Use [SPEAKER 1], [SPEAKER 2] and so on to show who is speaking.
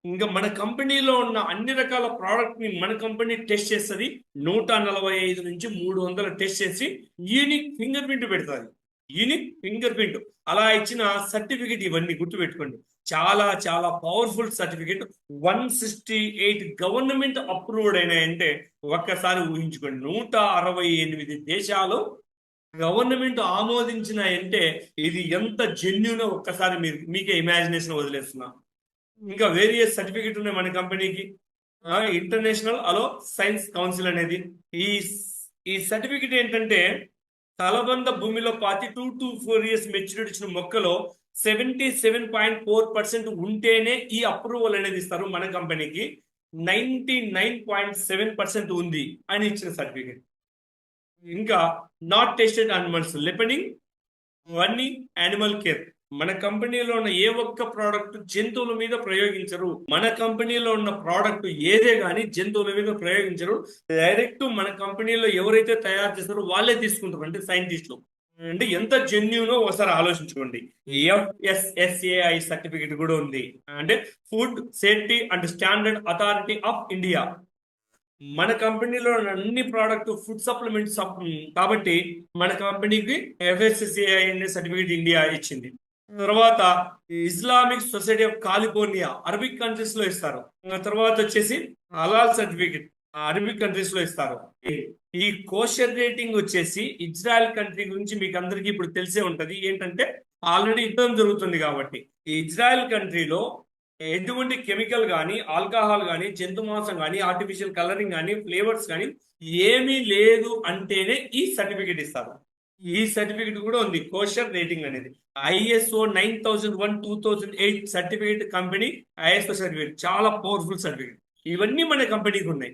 [SPEAKER 1] ఇంకా మన కంపెనీలో ఉన్న అన్ని రకాల ప్రోడక్ట్ ని మన కంపెనీ టెస్ట్ చేస్తుంది. 145 నుంచి 300 టెస్ట్ చేసి యూనిక్ ఫింగర్ ప్రింట్ పెడుతుంది. యూనిక్ ఫింగర్ ప్రింట్ అలా ఇచ్చిన సర్టిఫికెట్ ఇవన్నీ గుర్తుపెట్టుకోండి. చాలా చాలా పవర్ఫుల్ సర్టిఫికెట్. 168 గవర్నమెంట్ అప్రూవ్డ్ అయినాయంటే ఒక్కసారి ఊహించుకోండి. 168 దేశాలు గవర్నమెంట్ ఆమోదించినాయంటే ఇది ఎంత జెన్యునో ఒక్కసారి మీకే ఇమాజినేషన్ వదిలేస్తున్నా. ఇంకా వేరియస్ సర్టిఫికెట్ ఉన్నాయి మన కంపెనీకి. ఇంటర్నేషనల్ అలో సైన్స్ కౌన్సిల్ అనేది. ఈ ఈ సర్టిఫికెట్ ఏంటంటే కలబంద భూమిలో పాతి 2 to 4 years మెచ్యూరిటీ ఇచ్చిన మొక్కలో 77.4% ఉంటేనే ఈ అప్రూవల్ అనేది ఇస్తారు. మన కంపెనీకి 99.7% ఉంది అని ఇచ్చిన సర్టిఫికెట్. ఇంకా నాట్ టెస్టెడ్ అనిమల్స్ లిపెనింగ్ అన్ని యానిమల్ కేర్. మన కంపెనీలో ఉన్న ఏ ఒక్క ప్రోడక్ట్ జంతువుల మీద ప్రయోగించరు. మన కంపెనీలో ఉన్న ప్రోడక్ట్ ఏదే కానీ జంతువుల మీద ప్రయోగించరు. డైరెక్ట్ మన కంపెనీలో ఎవరైతే తయారు చేస్తారో వాళ్ళే తీసుకుంటారు, అంటే సైంటిస్టులు. అంటే ఎంత జెన్యునో ఒకసారి ఆలోచించుకోండి. FSSAI సర్టిఫికెట్ కూడా ఉంది, అంటే food safety and standard authority of India. మన కంపెనీలో అన్ని ప్రోడక్ట్ ఫుడ్ సప్లిమెంట్స్ కాబట్టి మన కంపెనీకి FSSAI సర్టిఫికేట్ ఇండియా ఇచ్చింది. తర్వాత Islamic society of California Arabic countries లో ఇస్తారు. తర్వాత వచ్చేసి హలాల్ సర్టిఫికేట్ అరబిక్ కంట్రీస్ లో ఇస్తారు. ఈ కోషర్ రేటింగ్ వచ్చేసి ఇజ్రాయెల్ కంట్రీ గురించి మీకు అందరికీ ఇప్పుడు తెలిసే ఉంటది. ఏంటంటే ఆల్రెడీ యుద్ధం జరుగుతుంది కాబట్టి ఈ ఇజ్రాయెల్ కంట్రీలో ఎటువంటి కెమికల్ కానీ, ఆల్కహాల్ కానీ, జంతు మాంసం కానీ, ఆర్టిఫిషియల్ కలరింగ్ కానీ, ఫ్లేవర్స్ కానీ ఏమీ లేదు అంటేనే ఈ సర్టిఫికేట్ ఇస్తారు. ఈ సర్టిఫికేట్ కూడా ఉంది, కోషర్ రేటింగ్ అనేది. ISO 9001 2008 certificate company ISO certificate చాలా పవర్ఫుల్ సర్టిఫికేట్. ఇవన్నీ మన కంపెనీకి ఉన్నాయి.